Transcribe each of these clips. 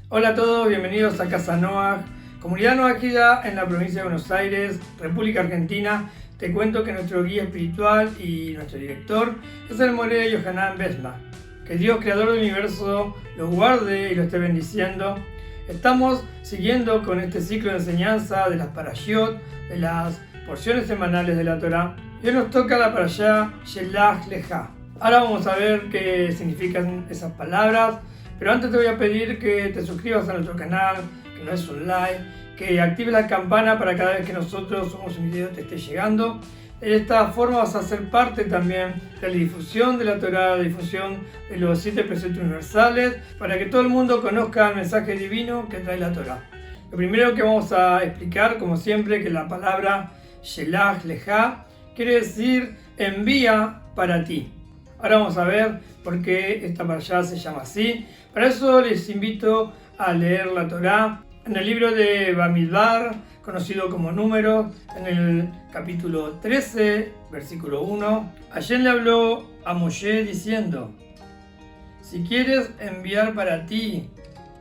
Hola a todos, bienvenidos a Casa Noaj, comunidad noajida en la provincia de Buenos Aires, República Argentina. Te cuento que nuestro guía espiritual y nuestro director es el Moré Yohanan Besma. Que Dios, creador del universo, los guarde y los esté bendiciendo. Estamos siguiendo con este ciclo de enseñanza de las parashiot, de las porciones semanales de la Torá. Y hoy nos toca la parashá Shelach Lecha. Ahora vamos a ver qué significan esas palabras. Pero antes te voy a pedir que te suscribas a nuestro canal, que no es un like, que actives la campana para cada vez que nosotros subamos un video te esté llegando. De esta forma vas a ser parte también de la difusión de la Torá, la difusión de los 7 preceptos universales, para que todo el mundo conozca el mensaje divino que trae la Torá. Lo primero que vamos a explicar, como siempre, que la palabra Shelach Lecha quiere decir envía para ti. Ahora vamos a ver por qué esta parashá se llama así. Para eso les invito a leer la Torá en el libro de Bamidbar, conocido como Números, en el capítulo 13, versículo 1. Hashem le habló a Moshe diciendo: si quieres enviar para ti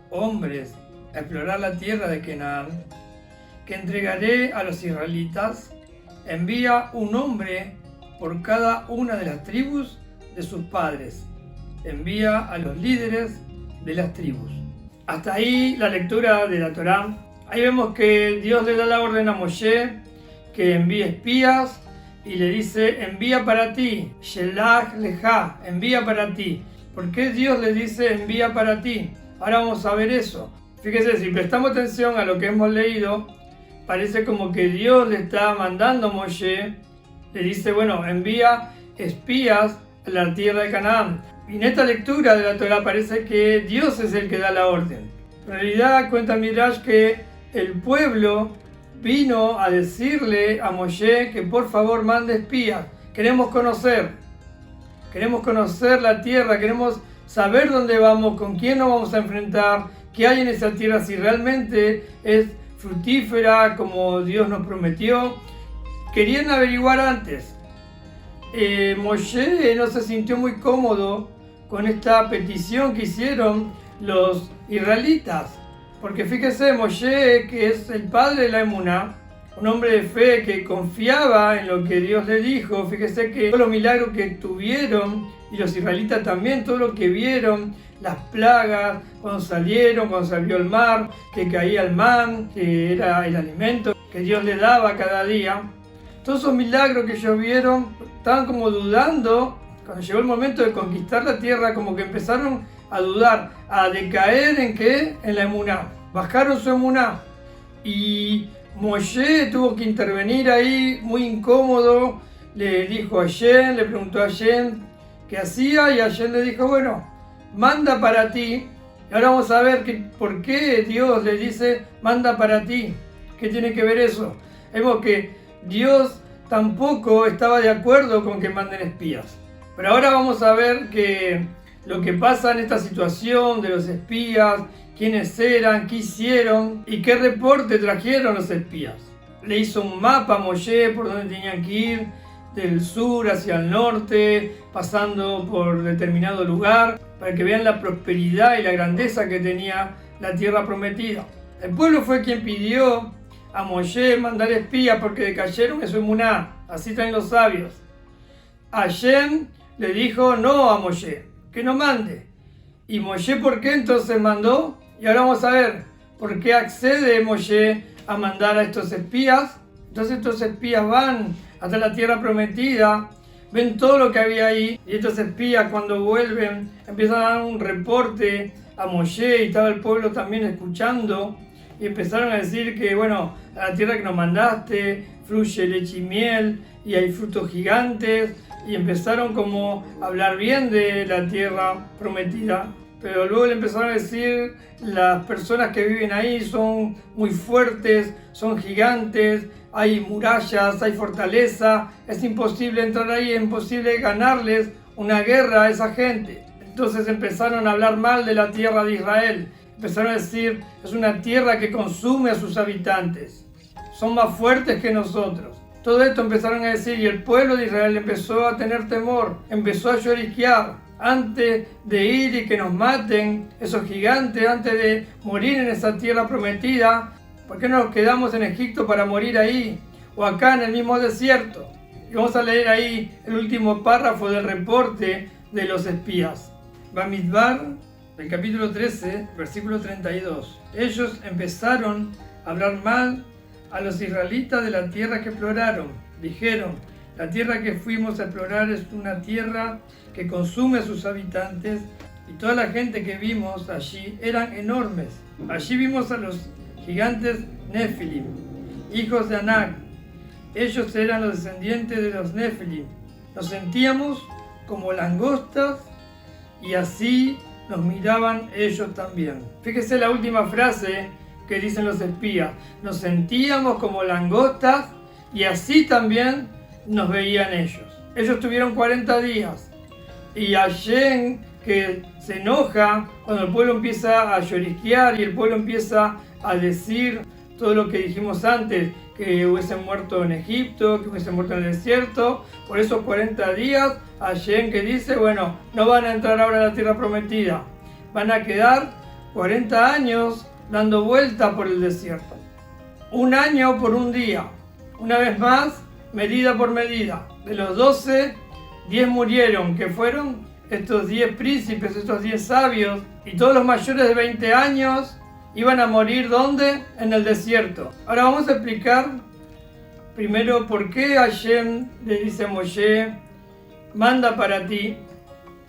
hombres a explorar la tierra de Canaán, que entregaré a los israelitas, envía un hombre por cada una de las tribus de sus padres. Envía a los líderes de las tribus. Hasta ahí la lectura de la Torá. Ahí vemos que Dios le da la orden a Moshe que envíe espías y le dice: envía para ti, Shelach Lecha, envía para ti. ¿Por qué Dios le dice envía para ti? Ahora vamos a ver eso. Fíjese, si prestamos atención a lo que hemos leído, parece como que Dios le está mandando a Moshe, le dice, bueno, envía espías a la tierra de Canaán. Y en esta lectura de la Torá parece que Dios es el que da la orden. En realidad cuenta Midrash que el pueblo vino a decirle a Moshe que por favor mande espías. Queremos conocer la tierra, queremos saber dónde vamos, con quién nos vamos a enfrentar, qué hay en esa tierra, si realmente es fructífera como Dios nos prometió. Querían averiguar antes. Moshe no se sintió muy cómodo con esta petición que hicieron los israelitas, porque fíjese, Moshe, que es el padre de la emuná, un hombre de fe que confiaba en lo que Dios le dijo, fíjese que todos los milagros que tuvieron, y los israelitas también, todo lo que vieron, las plagas, cuando salió el mar, que caía el man, que era el alimento que Dios le daba cada día, todos esos milagros que ellos vieron, estaban como dudando. Cuando llegó el momento de conquistar la tierra, como que empezaron a dudar, a decaer ¿en qué? En la emuná. Bajaron su emuná. Y Moshe tuvo que intervenir ahí, muy incómodo. Le dijo a Hashem, le preguntó a Hashem qué hacía, y Hashem le dijo, bueno, manda para ti. Y ahora vamos a ver por qué Dios le dice, manda para ti. ¿Qué tiene que ver eso? Vemos que Dios tampoco estaba de acuerdo con que manden espías. Pero ahora vamos a ver que lo que pasa en esta situación de los espías, quiénes eran, qué hicieron y qué reporte trajeron los espías. Le hizo un mapa a Moshe por donde tenían que ir, del sur hacia el norte, pasando por determinado lugar, para que vean la prosperidad y la grandeza que tenía la tierra prometida. El pueblo fue quien pidió a Moshe mandar espías porque decayeron en su emuná, así traen los sabios. Hashem le dijo no a Moshe, que no mande. ¿Y Moshe por qué entonces mandó? Y ahora vamos a ver por qué accede Moshe a mandar a estos espías. Entonces estos espías van hasta la tierra prometida, ven todo lo que había ahí, y estos espías cuando vuelven empiezan a dar un reporte a Moshe, y estaba el pueblo también escuchando, y empezaron a decir que, bueno, a la tierra que nos mandaste fluye leche y miel, y hay frutos gigantes, y empezaron como a hablar bien de la tierra prometida. Pero luego le empezaron a decir, las personas que viven ahí son muy fuertes, son gigantes, hay murallas, hay fortaleza, es imposible entrar ahí, es imposible ganarles una guerra a esa gente. Entonces empezaron a hablar mal de la tierra de Israel. Empezaron a decir, es una tierra que consume a sus habitantes, son más fuertes que nosotros. Todo esto empezaron a decir, y el pueblo de Israel empezó a tener temor, empezó a lloriquear. antes de ir y que nos maten esos gigantes, antes de morir en esa tierra prometida? ¿Por qué no nos quedamos en Egipto para morir ahí? O acá en el mismo desierto. Y vamos a leer ahí el último párrafo del reporte de los espías. Bamidbar, del capítulo 13, versículo 32. Ellos empezaron a hablar mal a los israelitas de la tierra que exploraron. Dijeron: la tierra que fuimos a explorar es una tierra que consume a sus habitantes, y toda la gente que vimos allí eran enormes. Allí vimos a los gigantes Nefilim, hijos de Anak. Ellos eran los descendientes de los Nefilim. Nos sentíamos como langostas y así nos miraban ellos también. Fíjese la última frase que dicen los espías. Nos sentíamos como langostas y así también nos veían ellos. Ellos tuvieron 40 días. Y Hashem, que se enoja cuando el pueblo empieza a lloriquear y el pueblo empieza a decir todo lo que dijimos antes, que hubiesen muerto en Egipto, que hubiesen muerto en el desierto, por esos 40 días, Hashem que dice, bueno, no van a entrar ahora a la tierra prometida, van a quedar 40 años dando vuelta por el desierto. Un año por un día, una vez más, medida por medida. De los 12, 10 murieron, que fueron estos 10 príncipes, estos 10 sabios, y todos los mayores de 20 años iban a morir, ¿dónde? En el desierto. Ahora vamos a explicar primero por qué Hashem le dice a Moshe, manda para ti,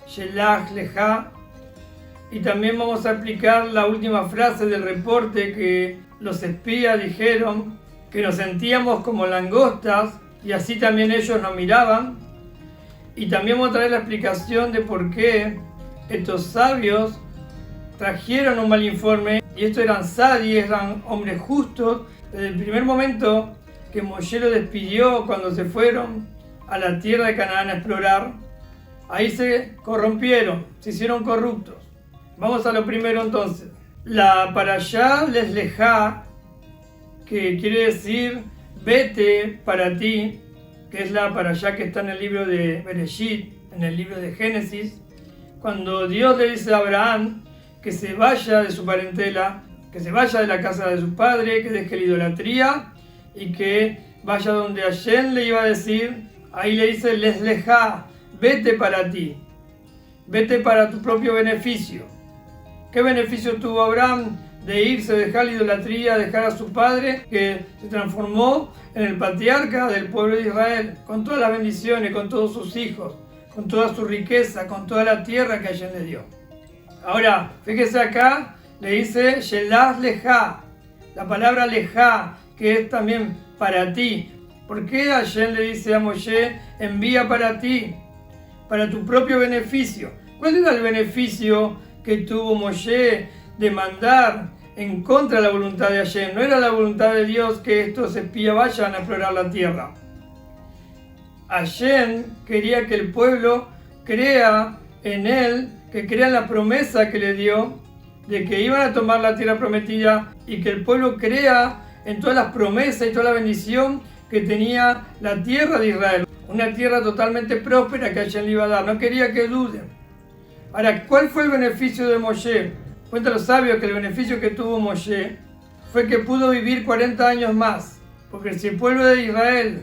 Shelach Leja, y también vamos a explicar la última frase del reporte que los espías dijeron, que nos sentíamos como langostas, y así también ellos nos miraban. Y también vamos a traer la explicación de por qué estos sabios trajeron un mal informe, y estos eran sadis, eran hombres justos. Desde el primer momento que Moshe los despidió cuando se fueron a la tierra de Canaán a explorar, ahí se corrompieron, se hicieron corruptos. Vamos a lo primero entonces. La parashá les lejá, que quiere decir vete para ti, que es la parashá que está en el libro de Bereshit, en el libro de Génesis, cuando Dios le dice a Abraham que se vaya de su parentela, que se vaya de la casa de su padre, que deje la idolatría y que vaya donde Hashem le iba a decir. Ahí le dice les lejá, vete para ti, vete para tu propio beneficio. ¿Qué beneficio tuvo Abraham de irse, dejar la idolatría, dejar a su padre, que se transformó en el patriarca del pueblo de Israel, con todas las bendiciones, con todos sus hijos, con toda su riqueza, con toda la tierra que Hashem le dio? Ahora, fíjese acá, le dice Shelach Leja, la palabra Leja, que es también para ti. ¿Por qué Hashem le dice a Moshe, envía para ti, para tu propio beneficio? ¿Cuál era el beneficio que tuvo Moshe de mandar en contra de la voluntad de Hashem? No era la voluntad de Dios que estos espías vayan a explorar la tierra. Hashem quería que el pueblo crea en él, que crea en la promesa que le dio de que iban a tomar la tierra prometida, y que el pueblo crea en todas las promesas y toda la bendición que tenía la tierra de Israel. Una tierra totalmente próspera que Hashem le iba a dar. No quería que duden. Ahora, ¿cuál fue el beneficio de Moshe? Cuentan los sabios que el beneficio que tuvo Moshe fue que pudo vivir 40 años más. Porque si el pueblo de Israel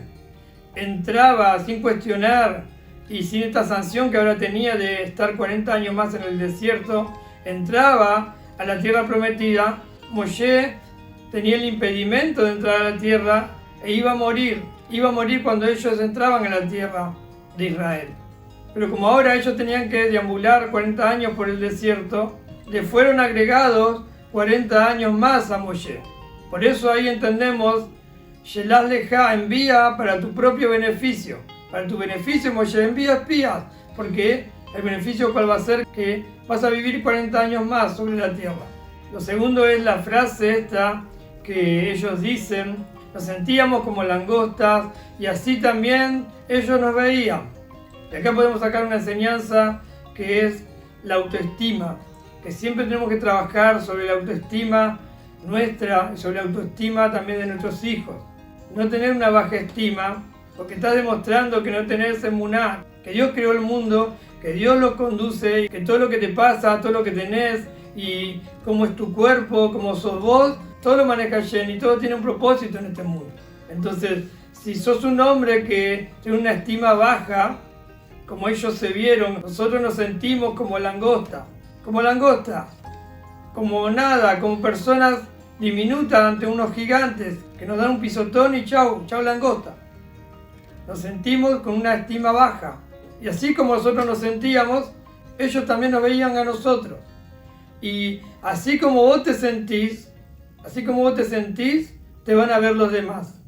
entraba sin cuestionar y sin esta sanción que ahora tenía de estar 40 años más en el desierto, entraba a la tierra prometida, Moshe tenía el impedimento de entrar a la tierra e iba a morir. Iba a morir cuando ellos entraban en la tierra de Israel. Pero como ahora ellos tenían que deambular 40 años por el desierto, le fueron agregados 40 años más a Moshe. Por eso ahí entendemos, Shelach Leja, envía para tu propio beneficio. Para tu beneficio, Moshe, envía espías, porque el beneficio cuál va a ser, que vas a vivir 40 años más sobre la tierra. Lo segundo es la frase esta que ellos dicen, nos sentíamos como langostas y así también ellos nos veían. Y acá podemos sacar una enseñanza que es la autoestima, que siempre tenemos que trabajar sobre la autoestima nuestra y sobre la autoestima también de nuestros hijos. No tener una baja estima, porque estás demostrando que no tenés emuná, que Dios creó el mundo, que Dios los conduce, que todo lo que te pasa, todo lo que tenés y cómo es tu cuerpo, cómo sos vos, todo lo maneja Hashem y todo tiene un propósito en este mundo. Entonces, si sos un hombre que tiene una estima baja, como ellos se vieron, nosotros nos sentimos como langosta, como nada, como personas diminutas ante unos gigantes que nos dan un pisotón y chau langosta. Nos sentimos con una estima baja. Y así como nosotros nos sentíamos, ellos también nos veían a nosotros. Y así como vos te sentís, te van a ver los demás.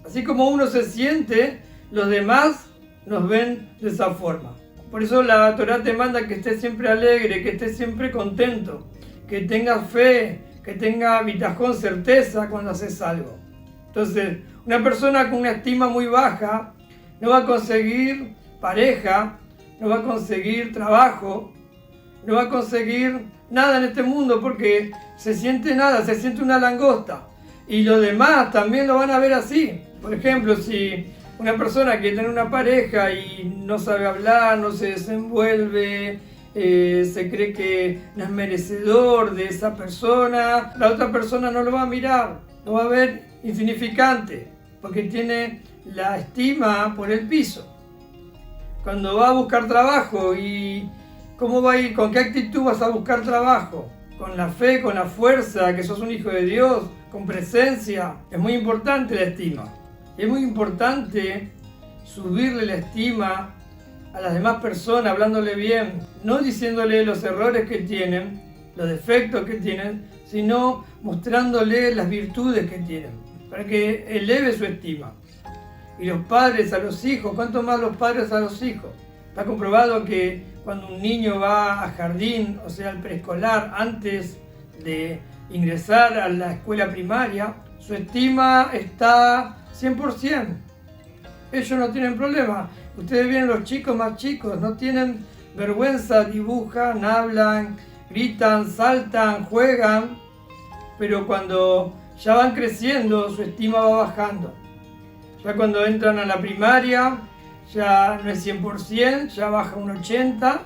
Así como uno se siente, los demás nos ven de esa forma. Por eso la Torá te manda que estés siempre alegre, que estés siempre contento, que tengas fe, que tengas bitajón, certeza cuando haces algo. Entonces, una persona con una estima muy baja no va a conseguir pareja, no va a conseguir trabajo, no va a conseguir nada en este mundo porque se siente una langosta. Y los demás también lo van a ver así. Por ejemplo, si una persona quiere tener una pareja y no sabe hablar, no se desenvuelve, se cree que no es merecedor de esa persona, la otra persona no lo va a mirar, lo va a ver insignificante, porque tiene la estima por el piso. Cuando va a buscar trabajo, ¿y cómo va a ir? ¿Con qué actitud vas a buscar trabajo? Con la fe, con la fuerza, que sos un hijo de Dios, con presencia. Es muy importante la estima. Es muy importante subirle la estima a las demás personas, hablándole bien, no diciéndole los errores que tienen, los defectos que tienen, sino mostrándole las virtudes que tienen, para que eleve su estima. Y los padres a los hijos, ¿cuánto más los padres a los hijos? Está comprobado que cuando un niño va a jardín, o sea, al preescolar, antes de ingresar a la escuela primaria, su estima está 100%. Ellos no tienen problema. Ustedes ven los chicos más chicos, no tienen vergüenza, dibujan, hablan, gritan, saltan, juegan, pero cuando ya van creciendo, su estima va bajando. Ya cuando entran a la primaria, ya no es 100%, ya baja un 80%.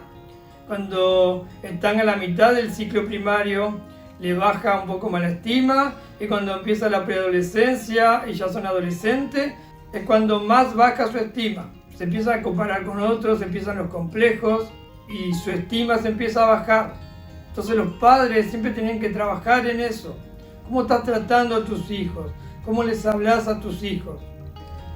Cuando están a la mitad del ciclo primario, le baja un poco más la estima. Y cuando empieza la preadolescencia y ya son adolescentes, es cuando más baja su estima. Se empieza a comparar con otros, empiezan los complejos y su estima se empieza a bajar. Entonces los padres siempre tienen que trabajar en eso. ¿Cómo estás tratando a tus hijos? ¿Cómo les hablas a tus hijos?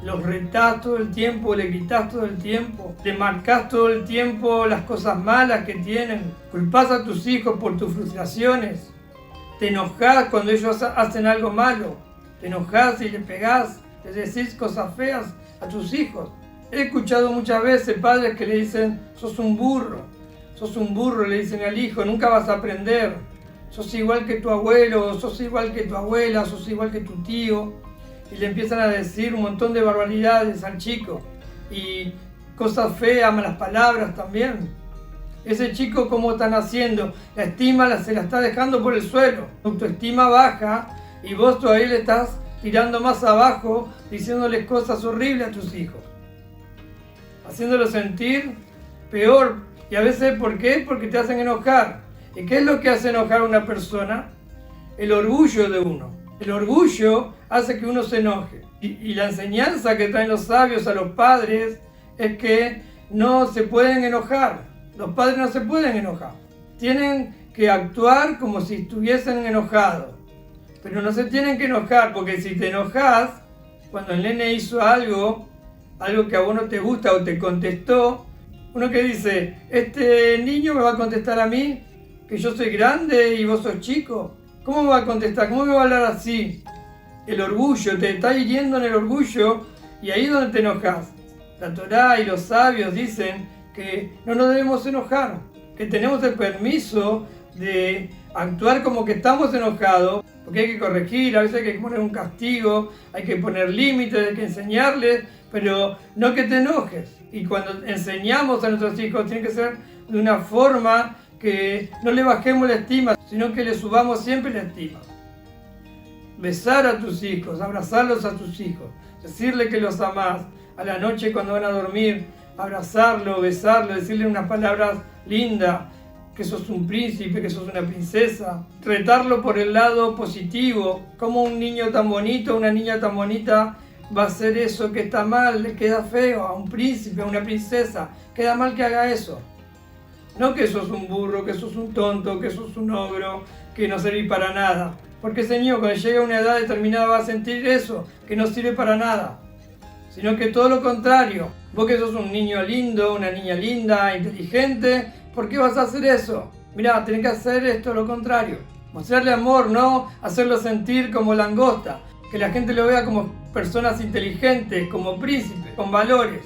¿Los retás todo el tiempo? ¿Le gritás todo el tiempo? ¿Le marcás todo el tiempo las cosas malas que tienen? ¿Culpás a tus hijos por tus frustraciones? ¿Te enojás cuando ellos hacen algo malo? ¿Te enojás y le pegás? ¿Le decís cosas feas a tus hijos? He escuchado muchas veces padres que le dicen, sos un burro, le dicen al hijo, nunca vas a aprender, sos igual que tu abuelo, sos igual que tu abuela, sos igual que tu tío. Y le empiezan a decir un montón de barbaridades al chico y cosas feas, malas palabras también. Ese chico, ¿cómo están haciendo? La estima se la está dejando por el suelo, autoestima baja y vos todavía le estás tirando más abajo, diciéndoles cosas horribles a tus hijos, haciéndolos sentir peor. Y a veces, ¿por qué? Porque te hacen enojar. ¿Y qué es lo que hace enojar a una persona? El orgullo de uno. El orgullo hace que uno se enoje. Y la enseñanza que traen los sabios a los padres es que no se pueden enojar. Los padres no se pueden enojar. Tienen que actuar como si estuviesen enojados. Pero no se tienen que enojar, porque si te enojas, cuando el nene hizo algo que a vos no te gusta o te contestó, uno que dice, este niño me va a contestar a mí, que yo soy grande y vos sos chico. ¿Cómo me va a contestar? ¿Cómo me va a hablar así? El orgullo, te está hiriendo en el orgullo y ahí es donde te enojas. La Torá y los sabios dicen que no nos debemos enojar, que tenemos el permiso de actuar como que estamos enojados, porque hay que corregir, a veces hay que poner un castigo, hay que poner límites, hay que enseñarles, pero no que te enojes. Y cuando enseñamos a nuestros hijos tiene que ser de una forma que no le bajemos la estima, sino que le subamos siempre la estima. Besar a tus hijos, abrazarlos a tus hijos, decirle que los amás. A la noche cuando van a dormir, abrazarlo, besarlo, decirle unas palabras lindas, que sos un príncipe, que sos una princesa. Retarlo por el lado positivo, como un niño tan bonito, una niña tan bonita va a hacer eso que está mal, le queda feo a un príncipe, a una princesa, queda mal que haga eso. No que sos un burro, que sos un tonto, que sos un ogro, que no servís para nada. Porque ese niño cuando llega a una edad determinada va a sentir eso, que no sirve para nada. Sino que todo lo contrario. Vos que sos un niño lindo, una niña linda, inteligente, ¿por qué vas a hacer eso? Mirá, tenés que hacer esto lo contrario. Mostrarle amor, no hacerlo sentir como langosta. Que la gente lo vea como personas inteligentes, como príncipes, con valores.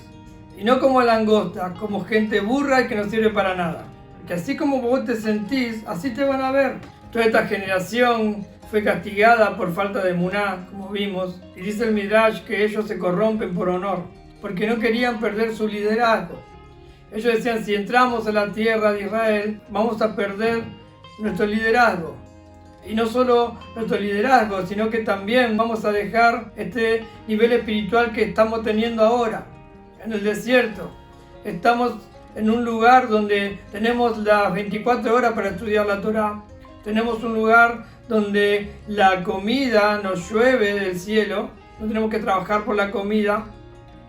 Y no como langosta, como gente burra y que no sirve para nada. Que así como vos te sentís, así te van a ver. Toda esta generación fue castigada por falta de emuná, como vimos. Y dice el Midrash que ellos se corrompen por honor, porque no querían perder su liderazgo. Ellos decían, si entramos a la tierra de Israel, vamos a perder nuestro liderazgo. Y no solo nuestro liderazgo, sino que también vamos a dejar este nivel espiritual que estamos teniendo ahora, en el desierto. Estamos en un lugar donde tenemos las 24 horas para estudiar la Torá. Tenemos un lugar donde la comida nos llueve del cielo. No tenemos que trabajar por la comida.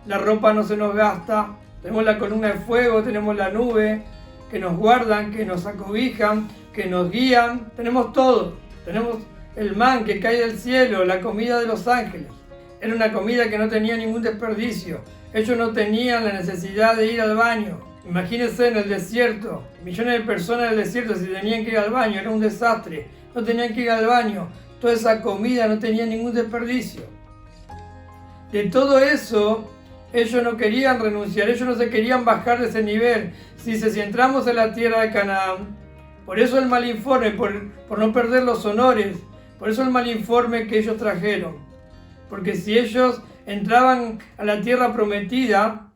La ropa no se nos gasta. Tenemos la columna de fuego, tenemos la nube, que nos guardan, que nos acobijan, que nos guían. Tenemos todo. Tenemos el man que cae del cielo, la comida de los ángeles. Era una comida que no tenía ningún desperdicio. Ellos no tenían la necesidad de ir al baño. Imagínense en el desierto, millones de personas en el desierto, si tenían que ir al baño, era un desastre. No tenían que ir al baño. Toda esa comida no tenía ningún desperdicio. De todo eso, ellos no querían renunciar, ellos no se querían bajar de ese nivel. Si entramos en la tierra de Canaán, por eso el mal informe, por no perder los honores, por eso el mal informe que ellos trajeron. Porque si ellos entraban a la tierra prometida,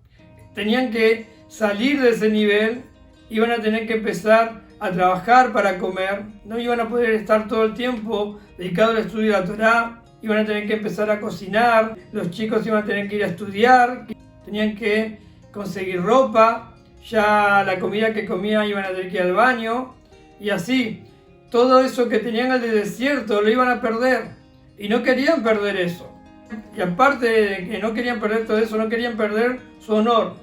tenían que salir de ese nivel, iban a tener que empezar a trabajar para comer, no iban a poder estar todo el tiempo dedicados al estudio de la Torá, iban a tener que empezar a cocinar, los chicos iban a tener que ir a estudiar, tenían que conseguir ropa, ya la comida que comían iban a tener que ir al baño, y así, todo eso que tenían en el desierto lo iban a perder, y no querían perder eso. Y aparte de que no querían perder todo eso, no querían perder su honor.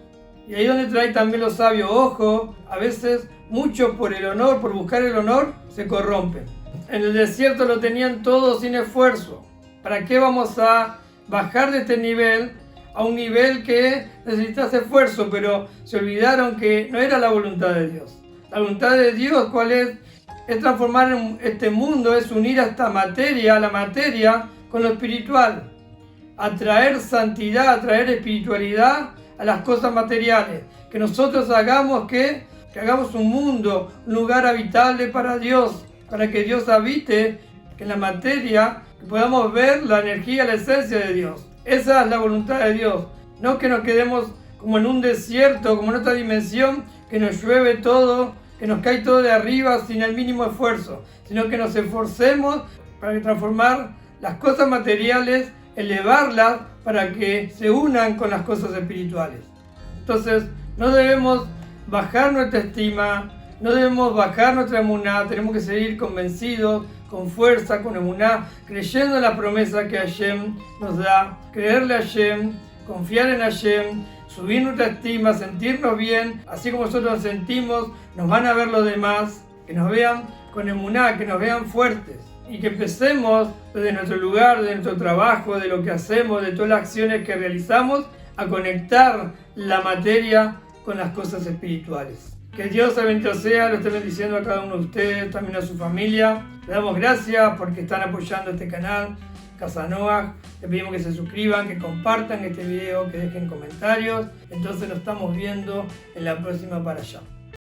Y ahí donde trae también los sabios, ojo, a veces muchos por el honor, por buscar el honor, se corrompen. En el desierto lo tenían todo sin esfuerzo. ¿Para qué vamos a bajar de este nivel a un nivel que necesitas esfuerzo? Pero se olvidaron que no era la voluntad de Dios. La voluntad de Dios, ¿cuál es? Es transformar este mundo, es unir a esta materia, la materia, con lo espiritual. Atraer santidad, atraer espiritualidad a las cosas materiales. Que nosotros hagamos que hagamos un mundo, un lugar habitable para Dios, para que Dios habite en la materia, que podamos ver la energía, la esencia de Dios. Esa es la voluntad de Dios. No que nos quedemos como en un desierto, como en otra dimensión, que nos llueve todo, que nos cae todo de arriba sin el mínimo esfuerzo, sino que nos esforcemos para transformar las cosas materiales, elevarlas para que se unan con las cosas espirituales. Entonces, no debemos bajar nuestra estima, no debemos bajar nuestra emuná, tenemos que seguir convencidos, con fuerza, con emuná, creyendo en la promesa que Hashem nos da, creerle a Hashem, confiar en Hashem, subir nuestra estima, sentirnos bien, así como nosotros nos sentimos, nos van a ver los demás, que nos vean con emuná, que nos vean fuertes. Y que empecemos desde nuestro lugar, de nuestro trabajo, de lo que hacemos, de todas las acciones que realizamos, a conectar la materia con las cosas espirituales. Que Dios bendito sea, lo esté bendiciendo a cada uno de ustedes, también a su familia. Le damos gracias porque están apoyando este canal, Casa Noach. Les pedimos que se suscriban, que compartan este video, que dejen comentarios. Entonces nos estamos viendo en la próxima para allá.